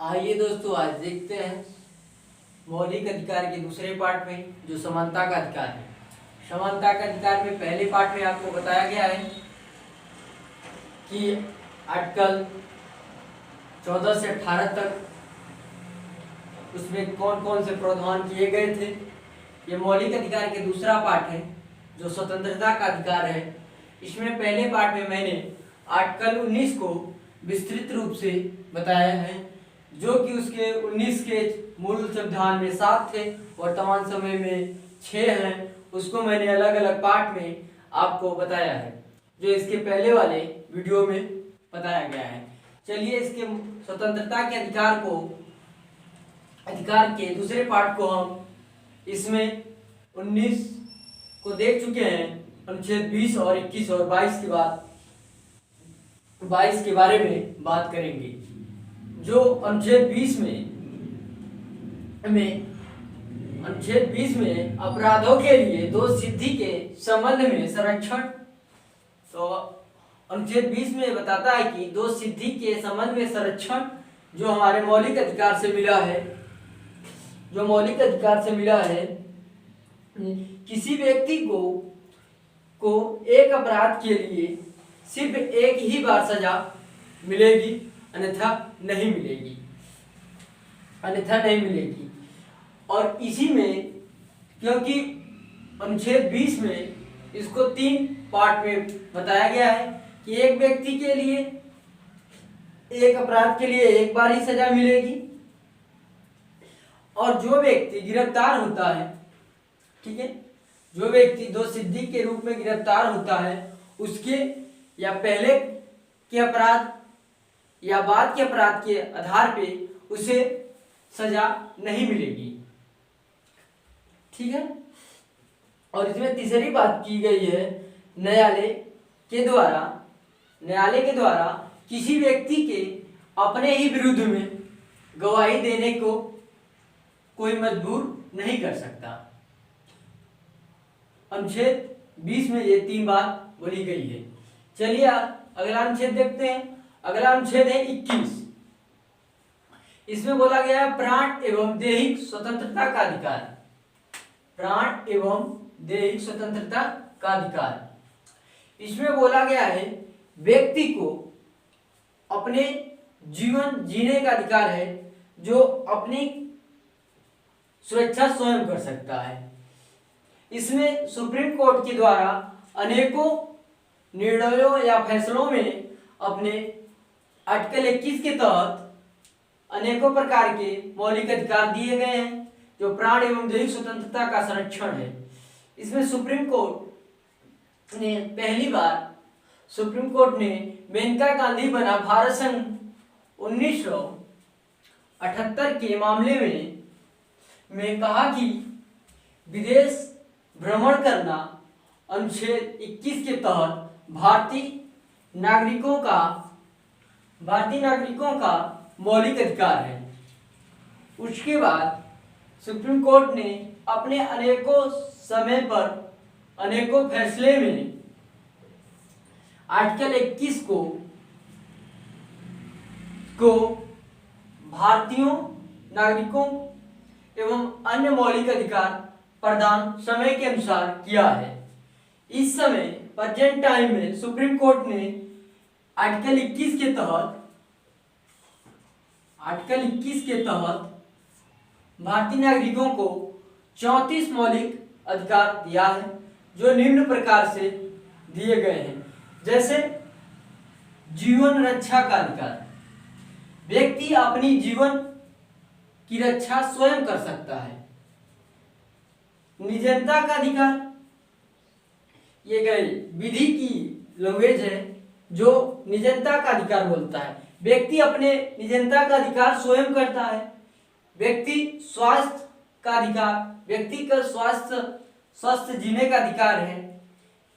आइए दोस्तों, आज देखते हैं मौलिक अधिकार के दूसरे पार्ट में जो समानता का अधिकार है। समानता का अधिकार में पहले पार्ट में आपको बताया गया है कि आर्टिकल 14 से 18 तक उसमें कौन कौन से प्रावधान किए गए थे। ये मौलिक अधिकार के दूसरा पार्ट है जो स्वतंत्रता का अधिकार है। इसमें पहले पार्ट में मैंने आर्टिकल 19 को विस्तृत रूप से बताया है, जो कि उसके 19 के मूल संविधान में 7 थे, वर्तमान समय में 6 हैं। उसको मैंने अलग अलग पार्ट में आपको बताया है, जो इसके पहले वाले वीडियो में बताया गया है। चलिए इसके स्वतंत्रता के अधिकार के दूसरे पार्ट को हम इसमें 19 को देख चुके हैं। अनुच्छेद 20 और 21 और 22 के बाद 22 के बारे में बात करेंगे। जो अनुच्छेद 20 में अपराधों के लिए दोष सिद्धि के संबंध में संरक्षण, तो अनुच्छेद 20 में बताता है कि दोष सिद्धि के संबंध में संरक्षण जो हमारे मौलिक अधिकार से मिला है, किसी व्यक्ति को एक अपराध के लिए सिर्फ एक ही बार सजा मिलेगी, अन्यथा नहीं मिलेगी। और इसी में, क्योंकि अनुच्छेद 20 में इसको 3 पार्ट में बताया गया है कि एक व्यक्ति के लिए एक अपराध के लिए एक बार ही सजा मिलेगी, और जो व्यक्ति गिरफ्तार होता है, ठीक है, जो व्यक्ति दोष सिद्धि के रूप में गिरफ्तार होता है, उसके या पहले के अपराध या बाद के अपराध के आधार पे उसे सजा नहीं मिलेगी, ठीक है। और इसमें तीसरी बात की गई है, न्यायालय के द्वारा किसी व्यक्ति के अपने ही विरुद्ध में गवाही देने को कोई मजबूर नहीं कर सकता। अनुच्छेद 20 में ये 3 बात बोली गई है। चलिए अगला अनुच्छेद देखते हैं। अगला अनुच्छेद है 21। इसमें बोला गया है प्राण एवं दैहिक स्वतंत्रता का अधिकार। प्राण एवं दैहिक स्वतंत्रता का अधिकार। इसमें बोला गया है व्यक्ति को अपने जीवन जीने का अधिकार है, जो अपनी सुरक्षा स्वयं कर सकता है। इसमें सुप्रीम कोर्ट के द्वारा अनेकों निर्णयों या फैसलों में अपने आर्टिकल 21 के तहत अनेकों प्रकार के मौलिक अधिकार दिए गए हैं, जो प्राण एवं दैहिक स्वतंत्रता का संरक्षण है। इसमें सुप्रीम कोर्ट ने मेनका गांधी बना भारत संघ 1978 के मामले में कहा कि विदेश भ्रमण करना अनुच्छेद 21 के तहत भारतीय नागरिकों का मौलिक अधिकार है। उसके बाद सुप्रीम कोर्ट ने अपने अनेकों समय पर अनेकों फैसले में आर्टिकल 21 को भारतीयों नागरिकों एवं अन्य मौलिक अधिकार प्रदान समय के अनुसार किया है। इस समय प्रेजेंट टाइम में सुप्रीम कोर्ट ने आर्टिकल 21 के तहत भारतीय नागरिकों को 34 मौलिक अधिकार दिया है, जो निम्न प्रकार से दिए गए हैं। जैसे जीवन रक्षा का अधिकार, व्यक्ति अपनी जीवन की रक्षा स्वयं कर सकता है। निजता का अधिकार, ये गई विधि की लैंग्वेज है जो निजता का अधिकार बोलता है। व्यक्ति अपने निजता का अधिकार स्वयं करता है। व्यक्ति स्वास्थ्य का अधिकार, व्यक्ति का स्वस्थ जीने का अधिकार है।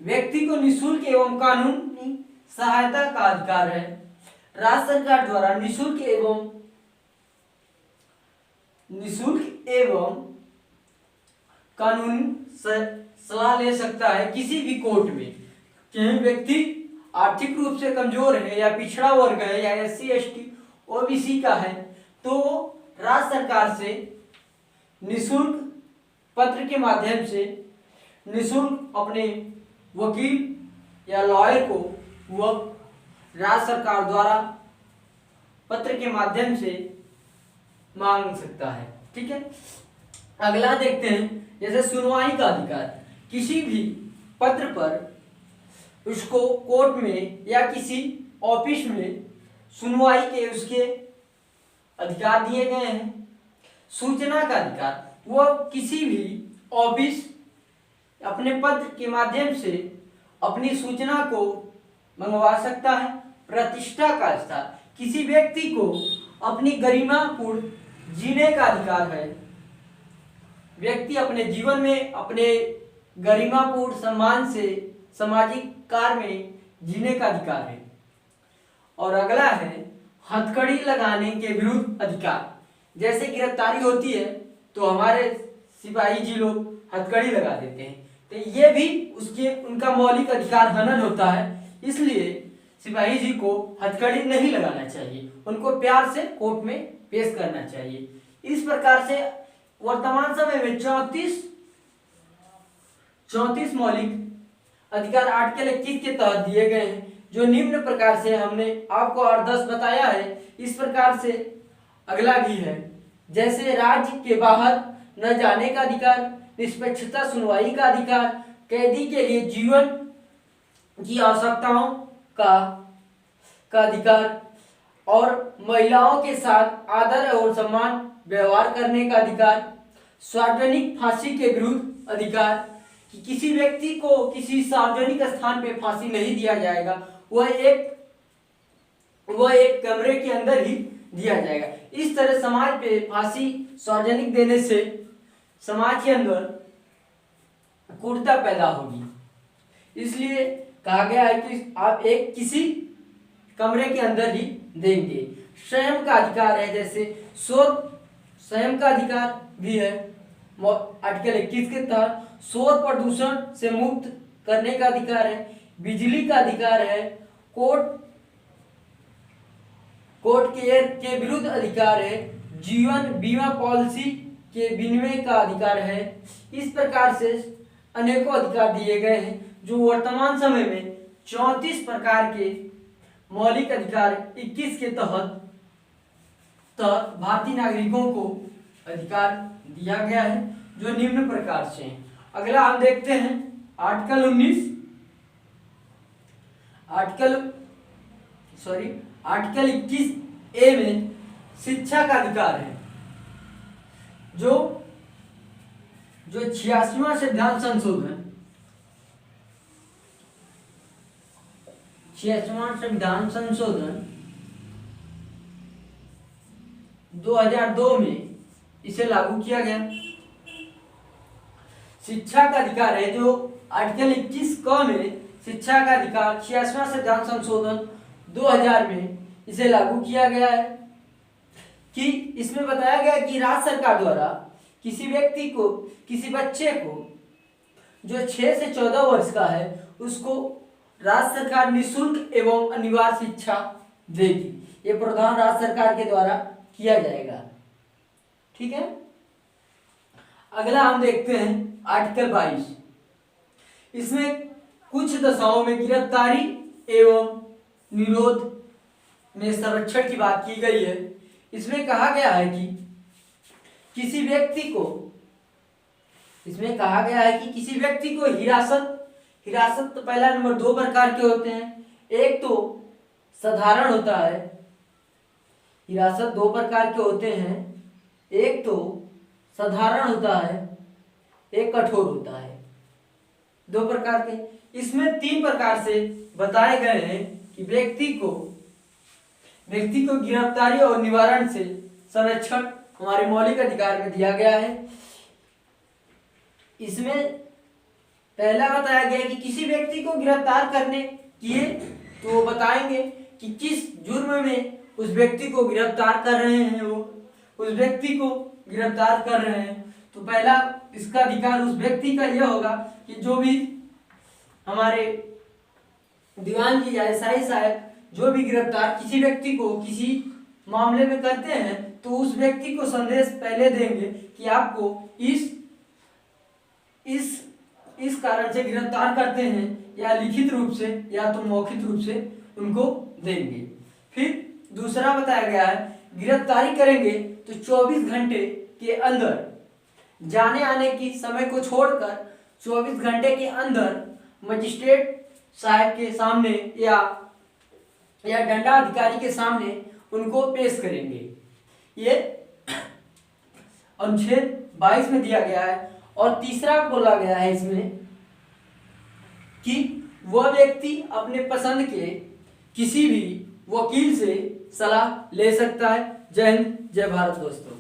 व्यक्ति को निःशुल्क एवं कानूनी सहायता का अधिकार है। राज्य सरकार द्वारा निःशुल्क एवं कानूनी सलाह ले सकता है किसी भी कोर्ट में। कहीं व्यक्ति आर्थिक रूप से कमजोर है या पिछड़ा वर्ग है या SC ST OBC का है, तो राज्य सरकार से निःशुल्क पत्र के माध्यम से निःशुल्क अपने वकील या लॉयर को वह राज्य सरकार द्वारा पत्र के माध्यम से मांग सकता है। ठीक है, अगला देखते हैं जैसे सुनवाई का अधिकार। किसी भी पत्र पर उसको कोर्ट में या किसी ऑफिस में सुनवाई के उसके अधिकार दिए गए हैं। सूचना का अधिकार, वह किसी भी ऑफिस अपने पत्र के माध्यम से अपनी सूचना को मंगवा सकता है। प्रतिष्ठा का अधिकार, किसी व्यक्ति को अपनी गरिमापूर्ण जीने का अधिकार है। व्यक्ति अपने जीवन में अपने गरिमापूर्ण सम्मान से सामाजिक कार्य में जीने का अधिकार है। और अगला है हथकड़ी लगाने के विरुद्ध अधिकार। जैसे गिरफ्तारी होती है तो हमारे सिपाही जी लोग हथकड़ी लगा देते हैं, तो ये भी उनका मौलिक अधिकार हनन होता है। इसलिए सिपाही जी को हथकड़ी नहीं लगाना चाहिए, उनको प्यार से कोर्ट में पेश करना चाहिए। इस प्रकार से वर्तमान समय में 34 मौलिक अधिकार आर्टिकल 21 के तहत दिए गए हैं, जो निम्न प्रकार से हमने आपको 8-10 बताया है। इस प्रकार से अगला भी है, जैसे राज्य के बाहर न जाने का अधिकार, निष्पक्षता सुनवाई का अधिकार, कैदी के लिए जीवन की आवश्यकताओं का अधिकार और महिलाओं के साथ आदर और सम्मान व्यवहार करने का अधिकार, सार्वजनिक फांसी के विरुद्ध अधिकार कि किसी व्यक्ति को किसी सार्वजनिक स्थान पे फांसी नहीं दिया जाएगा, वह एक कमरे के अंदर ही दिया जाएगा। इस तरह समाज पे फांसी सार्वजनिक देने से समाज के अंदर क्रूरता पैदा होगी। इसलिए कहा गया है कि आप एक किसी कमरे के अंदर ही देंगे। संयम का अधिकार है, जैसे संयम का अधिकार भी है आर्टिकल 21 के तहत। शोर प्रदूषण से मुक्त करने का अधिकार है। बिजली का अधिकार है। कोर्ट के विरुद्ध अधिकार है। जीवन बीमा पॉलिसी के विनिमय का अधिकार है। इस प्रकार से अनेकों अधिकार दिए गए हैं, जो वर्तमान समय में 34 प्रकार के मौलिक अधिकार 21 के तहत भारतीय नागरिकों को अधिकार दिया गया है, जो निम्न प्रकार से हैं। अगला हम देखते हैं आर्टिकल 21A में शिक्षा का अधिकार है, जो 86वां संविधान संशोधन 2002 में इसे लागू किया गया। शिक्षा का अधिकार है, जो आर्टिकल 21 क में शिक्षा का अधिकार 86वां संविधान संशोधन 2000 में इसे लागू किया गया है कि इसमें बताया गया कि राज्य सरकार द्वारा किसी व्यक्ति को, किसी बच्चे को जो 6 से 14 वर्ष का है, उसको राज्य सरकार निःशुल्क एवं अनिवार्य शिक्षा देगी। ये प्रावधान राज्य सरकार के द्वारा किया जाएगा। ठीक है, अगला हम देखते हैं आर्टिकल 22। इसमें कुछ दशाओं में गिरफ्तारी एवं निरोध में संरक्षण की बात की गई है। इसमें कहा गया है कि किसी व्यक्ति को हिरासत तो पहला नंबर 2 प्रकार के होते हैं। एक तो साधारण होता है, हिरासत 2 प्रकार के होते हैं। एक तो साधारण होता है, एक कठोर होता है, 2 प्रकार के। इसमें 3 प्रकार से बताए गए हैं कि व्यक्ति को गिरफ्तारी और निवारण से संरक्षण हमारे मौलिक अधिकार में दिया गया है। इसमें पहला बताया गया कि किसी व्यक्ति को गिरफ्तार करने किए तो वो बताएंगे कि किस जुर्म में उस व्यक्ति को गिरफ्तार कर रहे हैं, तो पहला इसका अधिकार उस व्यक्ति का यह होगा कि जो भी हमारे दीवान की या एसआई साहब जो भी गिरफ्तार किसी व्यक्ति को किसी मामले में करते हैं, तो उस व्यक्ति को संदेश पहले देंगे कि आपको इस कारण से गिरफ्तार करते हैं, या लिखित रूप से या तो मौखिक रूप से उनको देंगे। फिर दूसरा बताया गया है, गिरफ्तारी करेंगे तो 24 घंटे के अंदर, जाने आने की समय को छोड़कर 24 घंटे के अंदर मजिस्ट्रेट साहब के सामने या दंडाधिकारी के सामने उनको पेश करेंगे। ये अनुच्छेद 22 में दिया गया है। और तीसरा बोला गया है इसमें कि वह व्यक्ति अपने पसंद के किसी भी वकील से सलाह ले सकता है। जय हिंद, जय भारत दोस्तों।